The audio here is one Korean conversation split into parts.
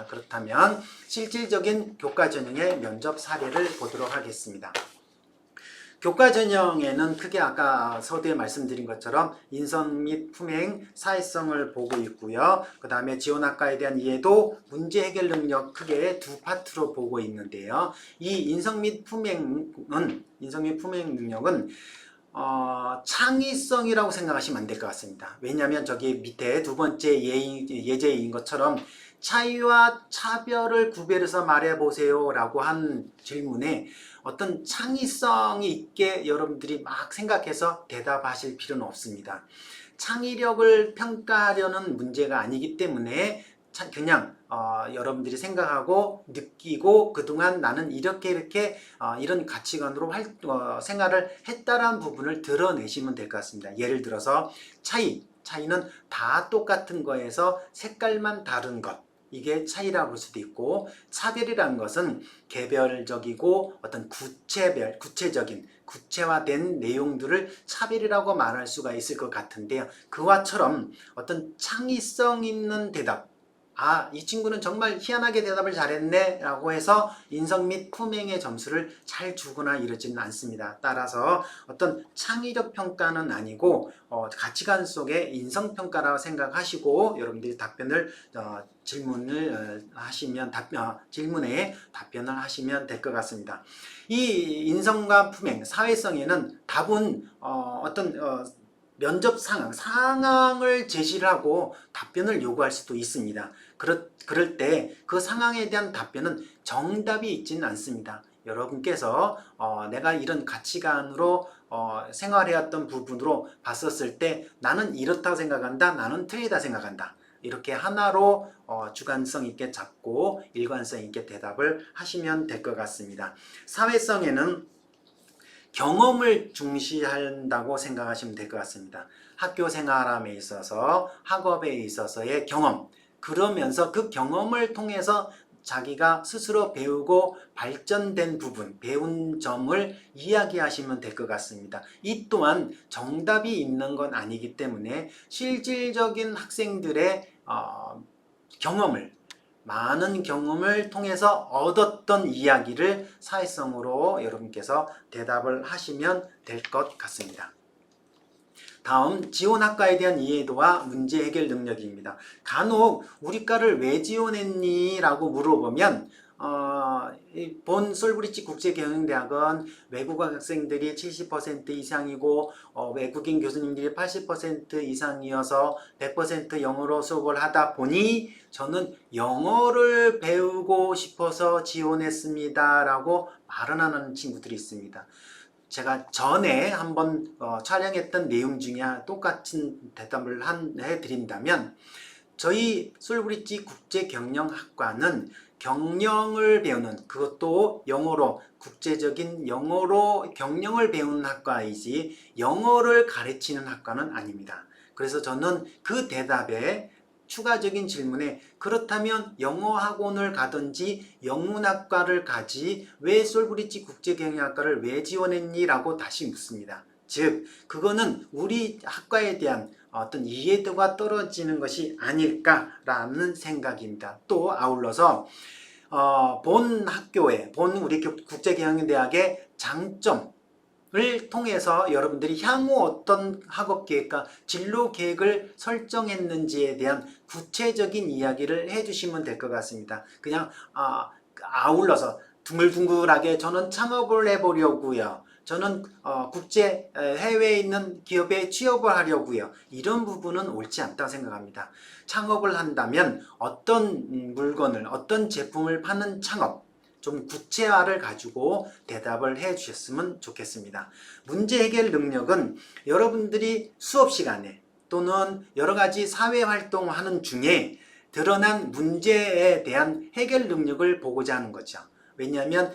자, 그렇다면 실질적인 교과 전형의 면접 사례를 보도록 하겠습니다. 교과 전형에는 크게 아까 서두에 말씀드린 것처럼 인성 및 품행, 사회성을 보고 있고요. 그 다음에 지원학과에 대한 이해도, 문제 해결 능력 크게 두 파트로 보고 있는데요. 이 인성 및 품행 능력은 창의성이라고 생각하시면 안 될 것 같습니다. 왜냐하면 저기 밑에 두 번째 예제인 것처럼 차이와 차별을 구별해서 말해보세요 라고 한 질문에 어떤 창의성이 있게 여러분들이 막 생각해서 대답하실 필요는 없습니다. 창의력을 평가하려는 문제가 아니기 때문에 그냥 여러분들이 생각하고 느끼고 그동안 나는 이렇게 이런 가치관으로 생활을 했다라는 부분을 드러내시면 될 것 같습니다. 예를 들어서 차이는 다 똑같은 거에서 색깔만 다른 것, 이게 차이라고 볼 수도 있고, 차별이라는 것은 개별적이고 어떤 구체적인 구체화된 내용들을 차별이라고 말할 수가 있을 것 같은데요. 그와처럼 어떤 창의성 있는 대답, 이 친구는 정말 희한하게 대답을 잘했네 라고 해서 인성 및 품행의 점수를 잘 주거나 이러지는 않습니다. 따라서 어떤 창의력 평가는 아니고 가치관 속의 인성평가라고 생각하시고 여러분들이 질문에 답변을 하시면 될 것 같습니다. 이 인성과 품행, 사회성에는 답은 면접 상황을 제시를 하고 답변을 요구할 수도 있습니다. 그럴 때 그 상황에 대한 답변은 정답이 있지는 않습니다. 여러분께서 내가 이런 가치관으로 생활해왔던 부분으로 봤었을 때 나는 이렇다고 생각한다, 나는 틀리다 생각한다. 이렇게 하나로 주관성 있게 잡고 일관성 있게 대답을 하시면 될 것 같습니다. 사회성에는 경험을 중시한다고 생각하시면 될 것 같습니다. 학교 생활함에 있어서, 학업에 있어서의 경험, 그러면서 그 경험을 통해서 자기가 스스로 배우고 발전된 부분, 배운 점을 이야기하시면 될 것 같습니다. 이 또한 정답이 있는 건 아니기 때문에 실질적인 학생들의 많은 경험을 통해서 얻었던 이야기를 사회성으로 여러분께서 대답을 하시면 될 것 같습니다. 다음, 지원학과에 대한 이해도와 문제 해결 능력입니다. 간혹 우리 과를 왜 지원했니? 라고 물어보면 본 솔브리지 국제경영대학은 외국어 학생들이 70% 이상이고 외국인 교수님들이 80% 이상이어서 100% 영어로 수업을 하다 보니 저는 영어를 배우고 싶어서 지원했습니다 라고 말을 하는 친구들이 있습니다. 제가 전에 한번 촬영했던 내용 중에 똑같은 대답을 해드린다면, 저희 솔브리지 국제경영학과는 경영을 배우는, 그것도 영어로, 국제적인 영어로 경영을 배우는 학과이지 영어를 가르치는 학과는 아닙니다. 그래서 저는 그 대답에 추가적인 질문에 그렇다면 영어 학원을 가든지 영문학과를 가지 왜 솔브리지 국제경영학과를 왜 지원했니? 라고 다시 묻습니다. 즉 그거는 우리 학과에 대한 어떤 이해도가 떨어지는 것이 아닐까라는 생각입니다. 또 아울러서 본 우리 국제경영대학의 장점을 통해서 여러분들이 향후 어떤 학업계획과 진로계획을 설정했는지에 대한 구체적인 이야기를 해주시면 될 것 같습니다. 그냥 아울러서 둥글둥글하게 저는 창업을 해보려고요. 저는 해외에 있는 기업에 취업을 하려고요. 이런 부분은 옳지 않다고 생각합니다. 창업을 한다면 어떤 물건을, 어떤 제품을 파는 창업, 좀 구체화를 가지고 대답을 해 주셨으면 좋겠습니다. 문제 해결 능력은 여러분들이 수업 시간에 또는 여러 가지 사회 활동하는 중에 드러난 문제에 대한 해결 능력을 보고자 하는 거죠. 왜냐하면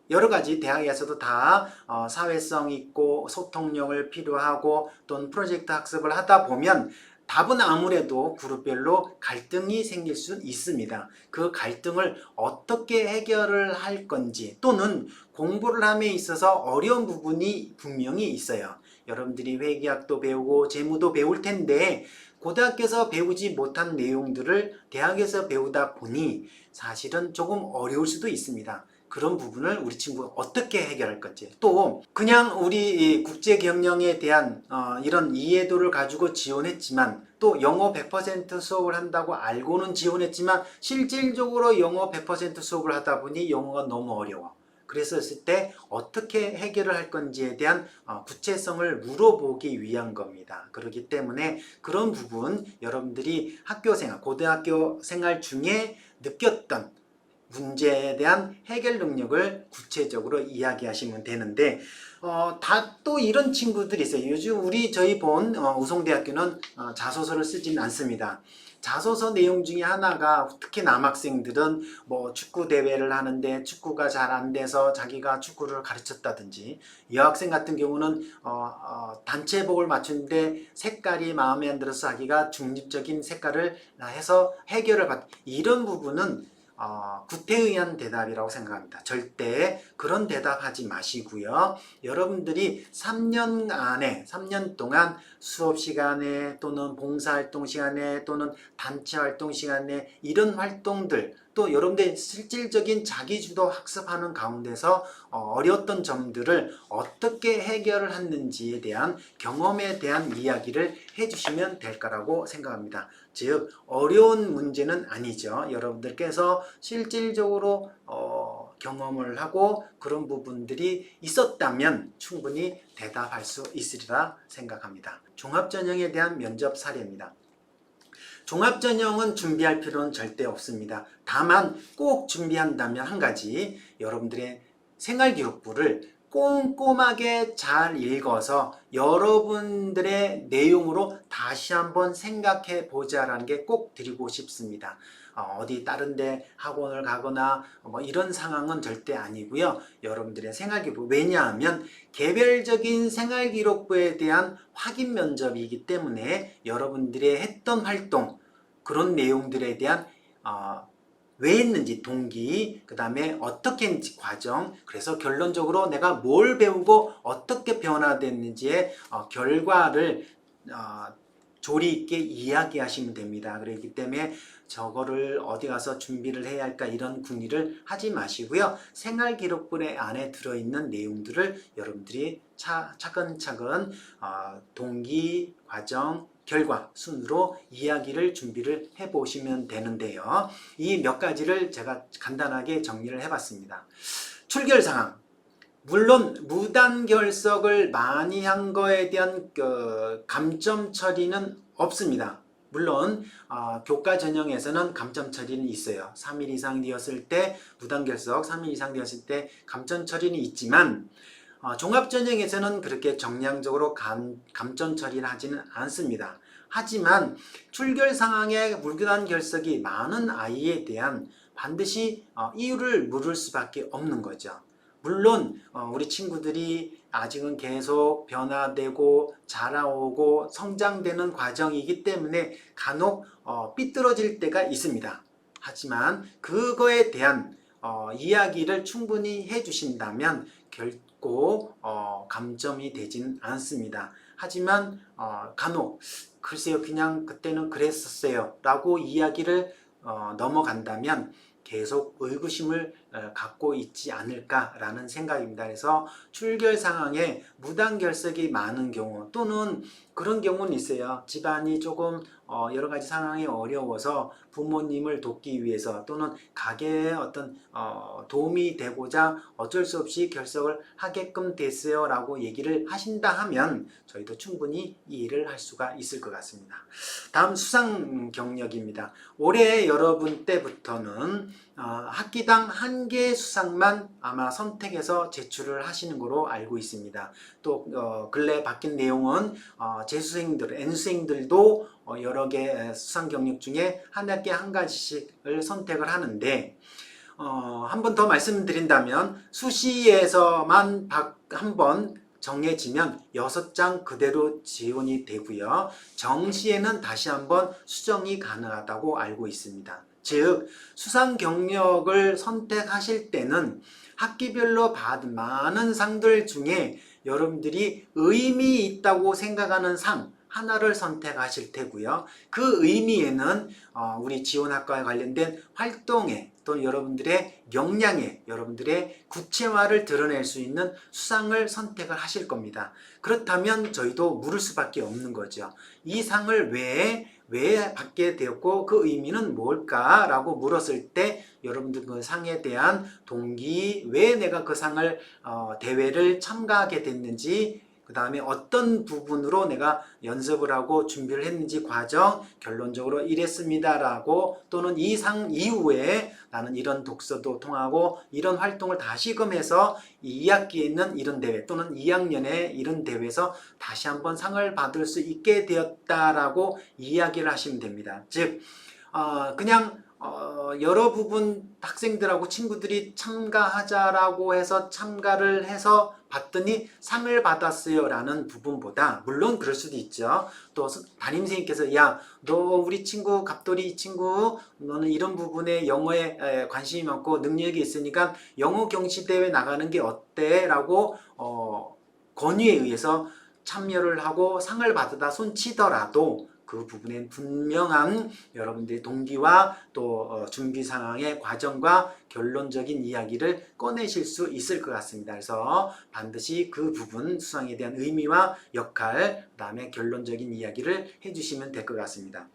여러 가지 대학에서도 다 사회성 있고 소통력을 필요하고 또는 프로젝트 학습을 하다 보면 답은 아무래도 그룹별로 갈등이 생길 수 있습니다. 그 갈등을 어떻게 해결을 할 건지 또는 공부를 함에 있어서 어려운 부분이 분명히 있어요. 여러분들이 회계학도 배우고 재무도 배울 텐데 고등학교에서 배우지 못한 내용들을 대학에서 배우다 보니 사실은 조금 어려울 수도 있습니다. 그런 부분을 우리 친구가 어떻게 해결할 건지, 또 그냥 우리 국제 경영에 대한 이런 이해도를 가지고 지원했지만, 또 영어 100% 수업을 한다고 알고는 지원했지만 실질적으로 영어 100% 수업을 하다 보니 영어가 너무 어려워. 그랬었을 때 어떻게 해결을 할 건지에 대한 구체성을 물어보기 위한 겁니다. 그렇기 때문에 그런 부분, 여러분들이 학교 생활, 고등학교 생활 중에 느꼈던 문제에 대한 해결 능력을 구체적으로 이야기하시면 되는데, 다 또 이런 친구들이 있어요. 요즘 저희 본 우송대학교는 자소서를 쓰지는 않습니다. 자소서 내용 중에 하나가, 특히 남학생들은 뭐 축구 대회를 하는데 축구가 잘 안 돼서 자기가 축구를 가르쳤다든지, 여학생 같은 경우는 단체복을 맞추는데 색깔이 마음에 안 들어서 자기가 중립적인 색깔을 해서 해결을 이런 부분은 구태의한 대답이라고 생각합니다. 절대 그런 대답하지 마시고요. 여러분들이 3년 동안 수업 시간에 또는 봉사활동 시간에 또는 단체활동 시간에 이런 활동들, 또 여러분들 실질적인 자기주도 학습하는 가운데서 어려웠던 점들을 어떻게 해결을 했는지에 대한 경험에 대한 이야기를 해주시면 될 거라고 생각합니다. 즉 어려운 문제는 아니죠. 여러분들께서 실질적으로 경험을 하고 그런 부분들이 있었다면 충분히 대답할 수 있으리라 생각합니다. 종합전형에 대한 면접 사례입니다. 종합전형은 준비할 필요는 절대 없습니다. 다만 꼭 준비한다면 한 가지, 여러분들의 생활기록부를 꼼꼼하게 잘 읽어서 여러분들의 내용으로 다시 한번 생각해 보자라는 게 꼭 드리고 싶습니다. 어디 다른 데 학원을 가거나 뭐 이런 상황은 절대 아니고요. 여러분들의 생활기록부, 왜냐하면 개별적인 생활기록부에 대한 확인 면접이기 때문에 여러분들의 했던 활동, 그런 내용들에 대한 왜 했는지 동기, 그 다음에 어떻게 했는지 과정, 그래서 결론적으로 내가 뭘 배우고 어떻게 변화됐는지의 결과를 조리 있게 이야기하시면 됩니다. 그렇기 때문에 저거를 어디 가서 준비를 해야 할까 이런 궁리를 하지 마시고요. 생활기록부에 안에 들어있는 내용들을 여러분들이 차근차근 동기, 과정, 결과 순으로 이야기를 준비를 해 보시면 되는데요. 이 몇 가지를 제가 간단하게 정리를 해봤습니다. 출결 상황, 물론 무단결석을 많이 한 거에 대한 감점 처리는 없습니다. 물론 교과 전형에서는 감점 처리는 있어요. 3일 이상 되었을 때 무단결석, 3일 이상 되었을 때 감점 처리는 있지만 종합전형에서는 그렇게 정량적으로 감점 처리를 하지는 않습니다. 하지만 출결 상황에 무단결석이 많은 아이에 대한 반드시 이유를 물을 수밖에 없는 거죠. 물론 우리 친구들이 아직은 계속 변화되고 자라오고 성장되는 과정이기 때문에 간혹 삐뚤어질 때가 있습니다. 하지만 그거에 대한 이야기를 충분히 해주신다면 결코 감점이 되진 않습니다. 하지만 간혹 글쎄요, 그냥 그때는 그랬었어요 라고 이야기를 넘어간다면 계속 의구심을 갖고 있지 않을까라는 생각입니다. 그래서 출결 상황에 무단결석이 많은 경우, 또는 그런 경우는 있어요. 집안이 조금 여러 가지 상황이 어려워서 부모님을 돕기 위해서 또는 가게에 어떤 도움이 되고자 어쩔 수 없이 결석을 하게끔 됐어요 라고 얘기를 하신다 하면 저희도 충분히 이해를 할 수가 있을 것 같습니다. 다음 수상 경력입니다. 올해 여러분 때부터는 학기당 1개 수상만 아마 선택해서 제출을 하시는 거로 알고 있습니다. 또 근래 바뀐 내용은 재수생들, N수생들도 여러 개 수상 경력 중에 한 학기에 한 가지씩을 선택을 하는데, 한 번 더 말씀드린다면 수시에서만 한 번 정해지면 6장 그대로 지원이 되고요. 정시에는 다시 한번 수정이 가능하다고 알고 있습니다. 즉 수상 경력을 선택하실 때는 학기별로 받은 많은 상들 중에 여러분들이 의미 있다고 생각하는 상, 하나를 선택하실 테고요. 그 의미에는 우리 지원학과에 관련된 활동에 또 여러분들의 역량에 여러분들의 구체화를 드러낼 수 있는 수상을 선택을 하실 겁니다. 그렇다면 저희도 물을 수밖에 없는 거죠. 이 상을 왜 받게 되었고 그 의미는 뭘까라고 물었을 때 여러분들 그 상에 대한 동기, 왜 내가 그 상을 대회를 참가하게 됐는지, 그 다음에 어떤 부분으로 내가 연습을 하고 준비를 했는지 과정, 결론적으로 이랬습니다라고, 또는 이 상 이후에 나는 이런 독서도 통하고 이런 활동을 다시금 해서 2학기에 있는 이런 대회 또는 2학년에 이런 대회에서 다시 한번 상을 받을 수 있게 되었다라고 이야기를 하시면 됩니다. 즉 그냥 여러 부분 학생들하고 친구들이 참가하자라고 해서 참가를 해서 봤더니 상을 받았어요 라는 부분보다, 물론 그럴 수도 있죠. 또 담임선생님께서 야, 너 우리 친구 갑돌이 이 친구 너는 이런 부분에 영어에 관심이 많고 능력이 있으니까 영어 경시대회 나가는 게 어때? 라고 권유에 의해서 참여를 하고 상을 받아다 손치더라도 그 부분엔 분명한 여러분들의 동기와 또 준비 상황의 과정과 결론적인 이야기를 꺼내실 수 있을 것 같습니다. 그래서 반드시 그 부분, 수상에 대한 의미와 역할, 그 다음에 결론적인 이야기를 해주시면 될 것 같습니다.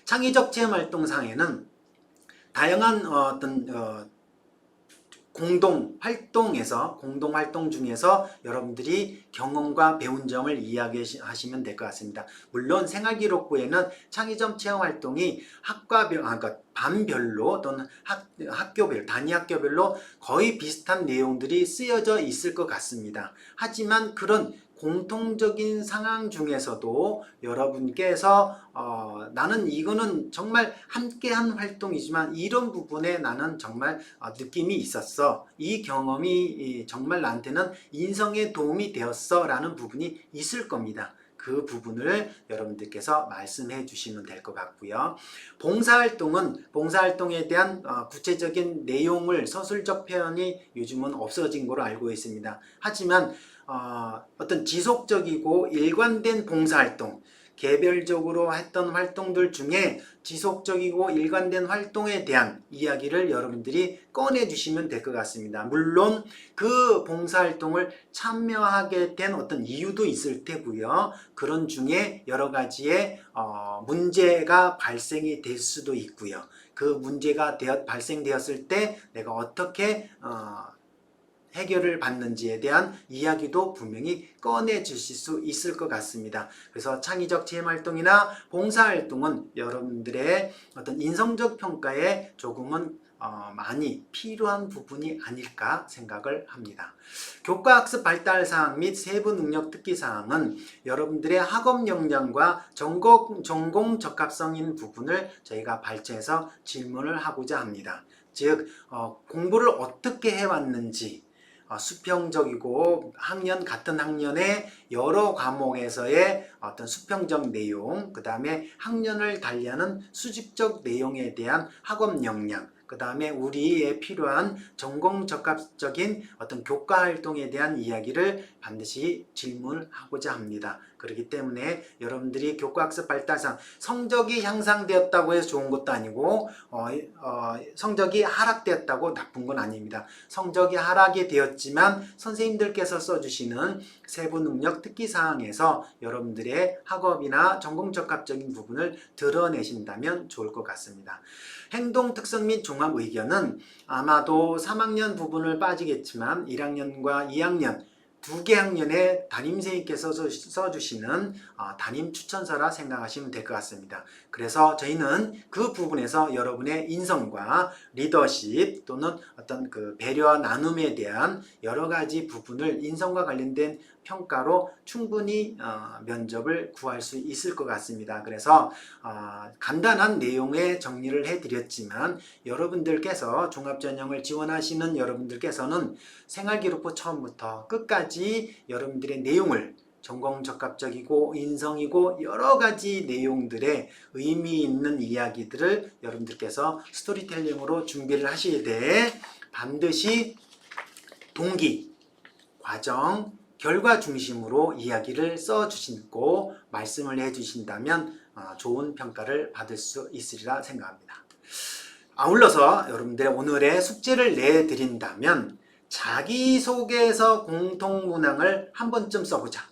창의적 체험활동상에는 다양한 공동 활동 중에서 여러분들이 경험과 배운 점을 이야기하시면 될 것 같습니다. 물론 생활기록부에는 창의적 체험 활동이 그러니까 반별로 또는 학교별, 단위 학교별로 거의 비슷한 내용들이 쓰여져 있을 것 같습니다. 하지만 그런 공통적인 상황 중에서도 여러분께서 나는 이거는 정말 함께한 활동이지만 이런 부분에 나는 정말 느낌이 있었어. 이 경험이 정말 나한테는 인성에 도움이 되었어 라는 부분이 있을 겁니다. 그 부분을 여러분들께서 말씀해 주시면 될 것 같고요. 봉사활동은 봉사활동에 대한 구체적인 내용을 서술적 표현이 요즘은 없어진 걸로 알고 있습니다. 하지만 어떤 지속적이고 일관된 봉사활동, 개별적으로 했던 활동들 중에 지속적이고 일관된 활동에 대한 이야기를 여러분들이 꺼내주시면 될 것 같습니다. 물론 그 봉사활동을 참여하게 된 어떤 이유도 있을 테고요. 그런 중에 여러 가지의 문제가 발생이 될 수도 있고요. 그 문제가 발생되었을 때 내가 어떻게 해결을 받는지에 대한 이야기도 분명히 꺼내 주실 수 있을 것 같습니다. 그래서 창의적 체험활동이나 봉사활동은 여러분들의 어떤 인성적 평가에 조금은 많이 필요한 부분이 아닐까 생각을 합니다. 교과학습 발달사항 및 세부 능력 특기사항은 여러분들의 학업 역량과 전공 적합성인 부분을 저희가 발췌해서 질문을 하고자 합니다. 즉 공부를 어떻게 해왔는지, 수평적이고 같은 학년의 여러 과목에서의 어떤 수평적 내용, 그 다음에 학년을 달리하는 수직적 내용에 대한 학업 역량, 그 다음에 우리에 필요한 전공 적합적인 어떤 교과 활동에 대한 이야기를 반드시 질문하고자 합니다. 그렇기 때문에 여러분들이 교과학습 발달상 성적이 향상되었다고 해서 좋은 것도 아니고 성적이 하락되었다고 나쁜 건 아닙니다. 성적이 하락이 되었지만 선생님들께서 써주시는 세부능력 특기사항에서 여러분들의 학업이나 전공적합적인 부분을 드러내신다면 좋을 것 같습니다. 행동특성 및 종합의견은 아마도 3학년 부분을 빠지겠지만 1학년과 2학년 두 개 학년에 담임선생님께서 써주시는 담임 추천서라 생각하시면 될 것 같습니다. 그래서 저희는 그 부분에서 여러분의 인성과 리더십 또는 어떤 그 배려와 나눔에 대한 여러 가지 부분을 인성과 관련된 평가로 충분히 면접을 구할 수 있을 것 같습니다. 그래서 간단한 내용의 정리를 해드렸지만 여러분들께서 종합전형을 지원하시는 여러분들께서는 생활기록부 처음부터 끝까지 여러분들의 내용을 전공적합적이고 인성이고 여러 가지 내용들의 의미 있는 이야기들을 여러분들께서 스토리텔링으로 준비를 하실 때 반드시 동기, 과정, 결과 중심으로 이야기를 써주시고 말씀을 해주신다면 좋은 평가를 받을 수 있으리라 생각합니다. 아울러서 여러분들의 오늘의 숙제를 내드린다면 자기소개서 공통문항을 한 번쯤 써보자.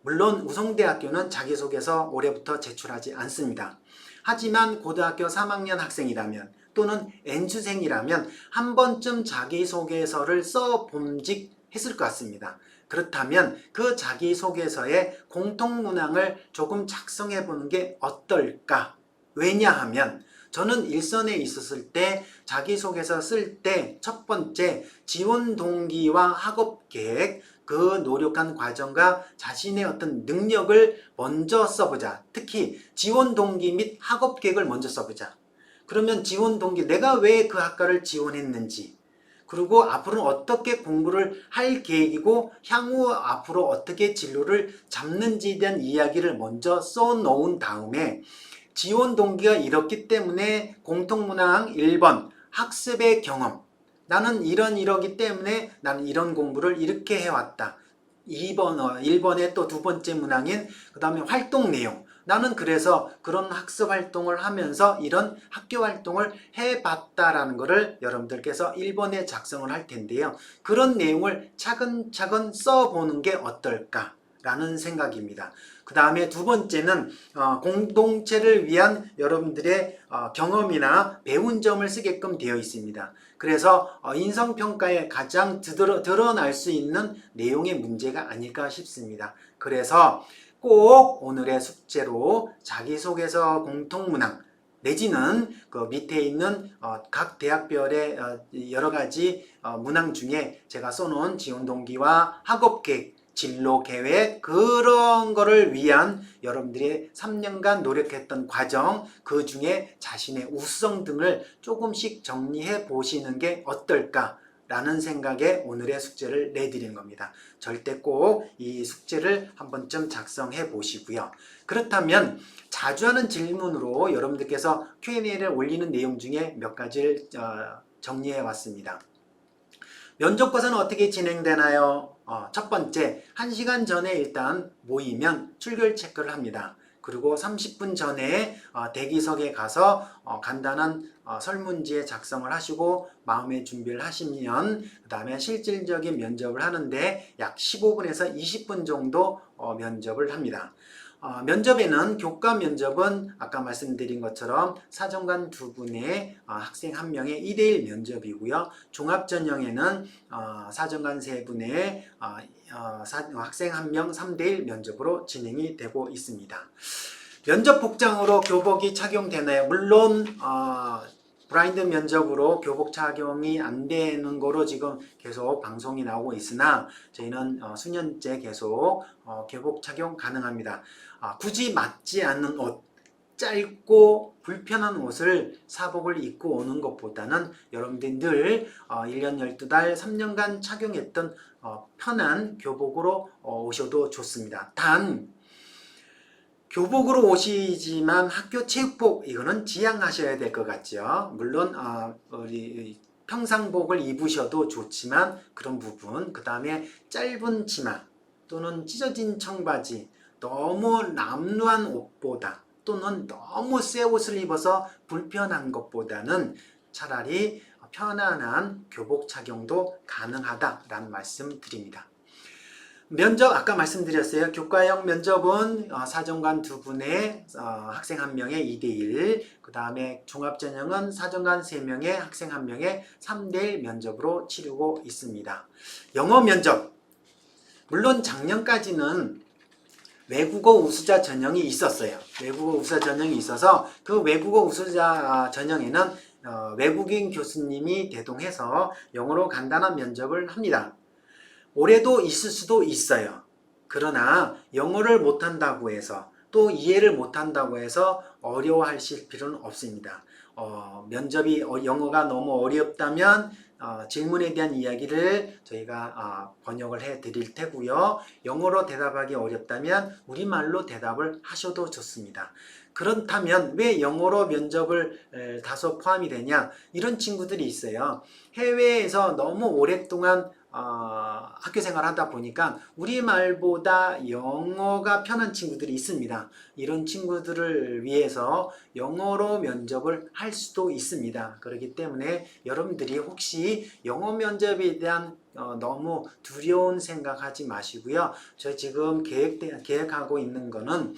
물론 우성대학교는 자기소개서 올해부터 제출하지 않습니다. 하지만 고등학교 3학년 학생이라면 또는 N수생이라면 한 번쯤 자기소개서를 써봄직했을 것 같습니다. 그렇다면 그 자기소개서의 공통문항을 조금 작성해 보는 게 어떨까? 왜냐하면 저는 일선에 있었을 때 자기소개서 쓸 때 첫 번째 지원 동기와 학업 계획, 그 노력한 과정과 자신의 어떤 능력을 먼저 써보자. 특히 지원 동기 및 학업 계획을 먼저 써보자. 그러면 지원 동기, 내가 왜 그 학과를 지원했는지, 그리고 앞으로는 어떻게 공부를 할 계획이고 향후 앞으로 어떻게 진로를 잡는지에 대한 이야기를 먼저 써놓은 다음에 지원 동기가 이렇기 때문에 공통문항 1번 학습의 경험, 나는 이러기 때문에 나는 이런 공부를 이렇게 해왔다. 1번에 또 두 번째 문항인 그 다음에 활동 내용, 나는 그래서 그런 학습 활동을 하면서 이런 학교 활동을 해봤다라는 것을 여러분들께서 1번에 작성을 할 텐데요. 그런 내용을 차근차근 써보는 게 어떨까 라는 생각입니다. 그 다음에 두 번째는 공동체를 위한 여러분들의 경험이나 배운 점을 쓰게끔 되어 있습니다. 그래서 인성평가에 가장 드러날 수 있는 내용의 문제가 아닐까 싶습니다. 그래서 꼭 오늘의 숙제로 자기소개서 공통문항 내지는 그 밑에 있는 각 대학별의 여러 가지 문항 중에 제가 써놓은 지원 동기와 학업 계획, 진로 계획, 그런 거를 위한 여러분들의 3년간 노력했던 과정, 그 중에 자신의 우수성 등을 조금씩 정리해 보시는 게 어떨까 라는 생각에 오늘의 숙제를 내드린 겁니다. 절대 꼭 이 숙제를 한 번쯤 작성해 보시고요. 그렇다면 자주 하는 질문으로 여러분들께서 Q&A를 올리는 내용 중에 몇 가지를 정리해 왔습니다. 면접과서는 어떻게 진행되나요? 첫 번째, 1시간 전에 일단 모이면 출결 체크를 합니다. 그리고 30분 전에 대기석에 가서 간단한 설문지에 작성을 하시고 마음의 준비를 하시면 그 다음에 실질적인 면접을 하는데 약 15분에서 20분 정도 면접을 합니다. 면접에는 교과 면접은 아까 말씀드린 것처럼 사정관 2분의 학생 1명의 2대1 면접이고요. 종합전형에는 사정관 3분의 학생 1명 3대1 면접으로 진행이 되고 있습니다. 면접 복장으로 교복이 착용되나요? 물론 블라인드 면접으로 교복 착용이 안 되는 거로 지금 계속 방송이 나오고 있으나 저희는 수년째 계속 교복 착용 가능합니다. 굳이 맞지 않는 옷, 짧고 불편한 옷을 사복을 입고 오는 것보다는 여러분들이 늘 1년 12달 3년간 착용했던 편한 교복으로 오셔도 좋습니다. 단 교복으로 오시지만 학교 체육복 이거는 지양하셔야 될 것 같죠. 물론 우리 평상복을 입으셔도 좋지만 그런 부분, 그 다음에 짧은 치마 또는 찢어진 청바지, 너무 남루한 옷보다 또는 너무 새 옷을 입어서 불편한 것보다는 차라리 편안한 교복 착용도 가능하다라는 말씀 드립니다. 면접 아까 말씀드렸어요. 교과형 면접은 사정관 2분의 학생 1명의 2대1, 그 다음에 종합전형은 사정관 3명의 학생 1명의 3대1 면접으로 치르고 있습니다. 영어 면접, 물론 작년까지는 외국어 우수자 전형이 있었어요. 외국어 우수자 전형이 있어서 그 외국어 우수자 전형에는 외국인 교수님이 대동해서 영어로 간단한 면접을 합니다. 올해도 있을 수도 있어요. 그러나 영어를 못한다고 해서 또 이해를 못한다고 해서 어려워하실 필요는 없습니다. 면접이 영어가 너무 어렵다면 질문에 대한 이야기를 저희가 번역을 해 드릴 테고요. 영어로 대답하기 어렵다면 우리말로 대답을 하셔도 좋습니다. 그렇다면 왜 영어로 면접을 다소 포함이 되냐? 이런 친구들이 있어요. 해외에서 너무 오랫동안 학교 생활 하다 보니까 우리말보다 영어가 편한 친구들이 있습니다. 이런 친구들을 위해서 영어로 면접을 할 수도 있습니다. 그렇기 때문에 여러분들이 혹시 영어 면접에 대한 너무 두려운 생각하지 마시고요. 저 지금 계획하고 있는 거는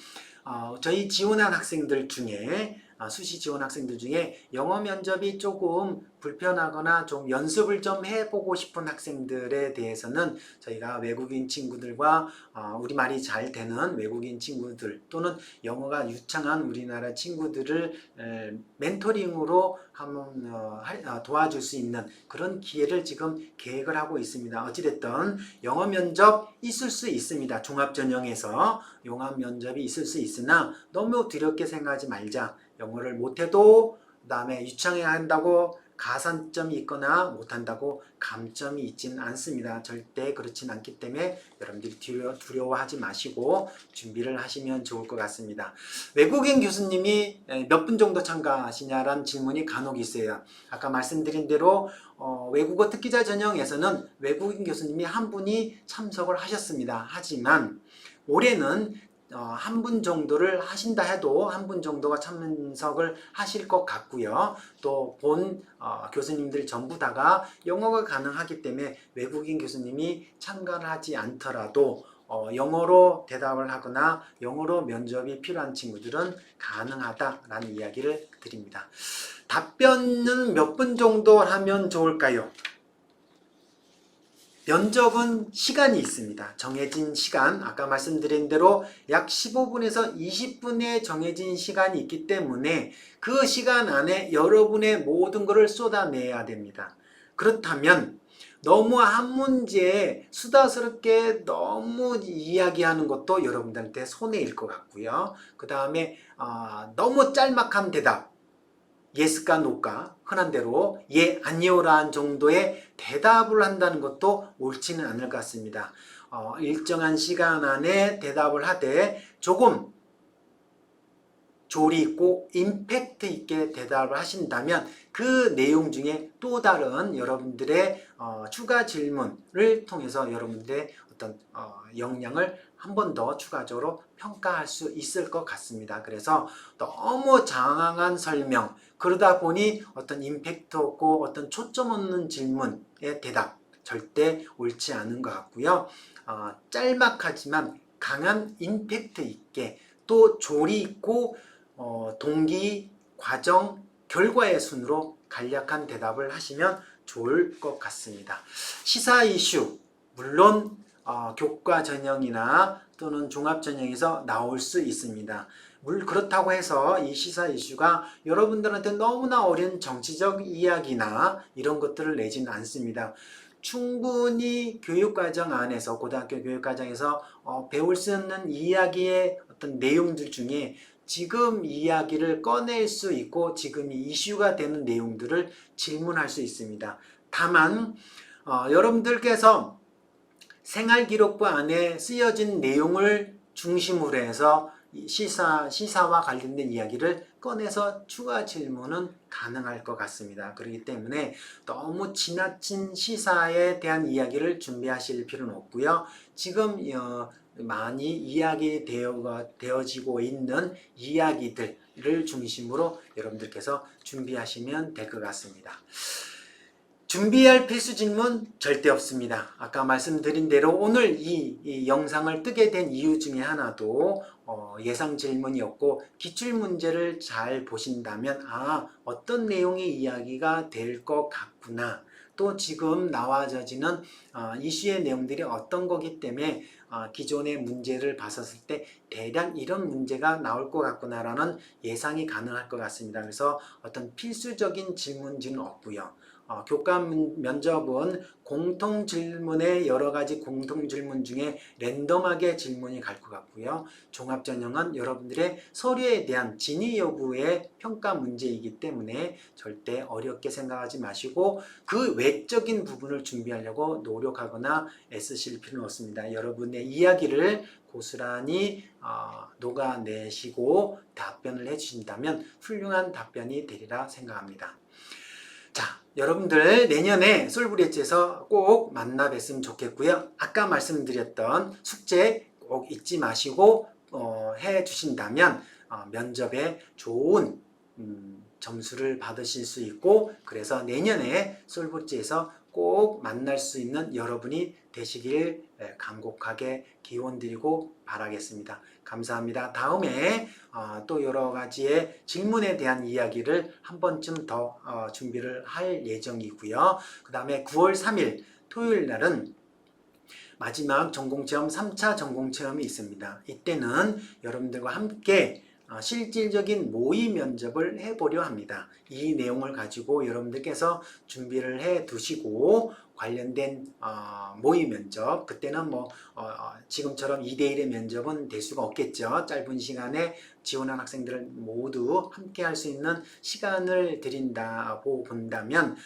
저희 지원한 학생들 중에 수시 지원 학생들 중에 영어 면접이 조금 불편하거나 좀 연습을 좀 해보고 싶은 학생들에 대해서는 저희가 외국인 친구들과 우리말이 잘 되는 외국인 친구들 또는 영어가 유창한 우리나라 친구들을 멘토링으로 한번 도와줄 수 있는 그런 기회를 지금 계획을 하고 있습니다. 어찌됐든 영어 면접 있을 수 있습니다. 종합전형에서 영어 면접이 있을 수 있으나 너무 두렵게 생각하지 말자. 영어를 못해도 그 다음에 유창해야 한다고 가산점이 있거나 못한다고 감점이 있지는 않습니다. 절대 그렇진 않기 때문에 여러분들이 두려워하지 마시고 준비를 하시면 좋을 것 같습니다. 외국인 교수님이 몇 분 정도 참가하시냐라는 질문이 간혹 있어요. 아까 말씀드린 대로 외국어 특기자 전형에서는 외국인 교수님이 한 분이 참석을 하셨습니다. 하지만 올해는 한 분 정도를 하신다 해도 한 분 정도가 참석을 하실 것 같고요. 또 본 교수님들 전부 다가 영어가 가능하기 때문에 외국인 교수님이 참가를 하지 않더라도 영어로 대답을 하거나 영어로 면접이 필요한 친구들은 가능하다라는 이야기를 드립니다. 답변은 몇 분 정도 하면 좋을까요? 면접은 시간이 있습니다. 정해진 시간, 아까 말씀드린 대로 약 15분에서 20분의 정해진 시간이 있기 때문에 그 시간 안에 여러분의 모든 것을 쏟아내야 됩니다. 그렇다면 너무 한 문제에 수다스럽게 너무 이야기하는 것도 여러분들한테 손해일 것 같고요. 그 다음에 너무 짤막한 대답, 예스가 노가 흔한 대로 예 아니요라는 정도의 대답을 한다는 것도 옳지는 않을 것 같습니다. 일정한 시간 안에 대답을 하되 조금 조리 있고 임팩트 있게 대답을 하신다면 그 내용 중에 또 다른 여러분들의 추가 질문을 통해서 여러분들의 어떤 역량을 한 번 더 추가적으로 평가할 수 있을 것 같습니다. 그래서 너무 장황한 설명, 그러다 보니 어떤 임팩트 없고 어떤 초점 없는 질문의 대답 절대 옳지 않은 것 같고요. 짤막하지만 강한 임팩트 있게 또 조리 있고 동기, 과정, 결과의 순으로 간략한 대답을 하시면 좋을 것 같습니다. 시사 이슈, 물론 교과 전형이나 또는 종합 전형에서 나올 수 있습니다. 그렇다고 해서 이 시사 이슈가 여러분들한테 너무나 어려운 정치적 이야기나 이런 것들을 내지는 않습니다. 충분히 교육과정 안에서 고등학교 교육과정에서 배울 수 있는 이야기의 어떤 내용들 중에 지금 이야기를 꺼낼 수 있고 지금이 이슈가 되는 내용들을 질문할 수 있습니다. 다만 여러분들께서 생활기록부 안에 쓰여진 내용을 중심으로 해서 시사와 관련된 이야기를 꺼내서 추가 질문은 가능할 것 같습니다. 그렇기 때문에 너무 지나친 시사에 대한 이야기를 준비하실 필요는 없고요. 지금 많이 이야기되어지고 있는 이야기들을 중심으로 여러분들께서 준비하시면 될 것 같습니다. 준비할 필수 질문 절대 없습니다. 아까 말씀드린 대로 오늘 이 영상을 뜨게 된 이유 중에 하나도 예상 질문이었고 기출문제를 잘 보신다면 어떤 내용의 이야기가 될 것 같구나. 또 지금 나와져지는 이슈의 내용들이 어떤 거기 때문에 기존의 문제를 봤었을 때 대략 이런 문제가 나올 것 같구나라는 예상이 가능할 것 같습니다. 그래서 어떤 필수적인 질문지는 없고요. 교과 면접은 공통 질문의 여러 가지 공통 질문 중에 랜덤하게 질문이 갈 것 같고요. 종합 전형은 여러분들의 서류에 대한 진위 여부의 평가 문제이기 때문에 절대 어렵게 생각하지 마시고 그 외적인 부분을 준비하려고 노력하거나 애쓰실 필요는 없습니다. 여러분의 이야기를 고스란히 녹아내시고 답변을 해주신다면 훌륭한 답변이 되리라 생각합니다. 자, 여러분들 내년에 솔브리지에서 꼭 만나 뵀으면 좋겠고요. 아까 말씀드렸던 숙제 꼭 잊지 마시고 해 주신다면 면접에 좋은 점수를 받으실 수 있고, 그래서 내년에 솔브리지에서 꼭 만날 수 있는 여러분이 되시길 간곡하게 기원드리고 바라겠습니다. 감사합니다. 다음에 또 여러 가지의 질문에 대한 이야기를 한 번쯤 더 준비를 할 예정이고요. 그 다음에 9월 3일 토요일 날은 마지막 전공체험 3차 전공체험이 있습니다. 이때는 여러분들과 함께 실질적인 모의 면접을 해보려 합니다. 이 내용을 가지고 여러분들께서 준비를 해 두시고 관련된 모의 면접, 그때는 지금처럼 2대1의 면접은 될 수가 없겠죠. 짧은 시간에 지원한 학생들을 모두 함께 할 수 있는 시간을 드린다고 본다면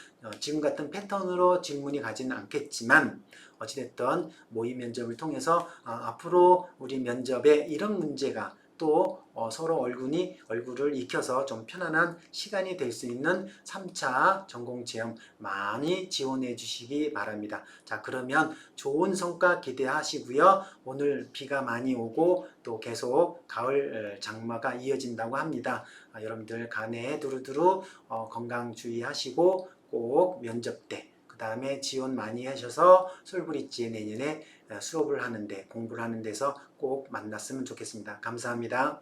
지금 같은 패턴으로 질문이 가지는 않겠지만, 어찌됐든 모의 면접을 통해서 앞으로 우리 면접에 이런 문제가 또 서로 얼굴을 익혀서 좀 편안한 시간이 될 수 있는 3차 전공체험 많이 지원해 주시기 바랍니다. 자, 그러면 좋은 성과 기대하시고요. 오늘 비가 많이 오고 또 계속 가을 장마가 이어진다고 합니다. 여러분들 간에 두루두루 건강 주의하시고 꼭 면접 때, 그 다음에 지원 많이 하셔서 솔브리지에 내년에 수업을 하는데, 공부를 하는 데서 꼭 만났으면 좋겠습니다. 감사합니다.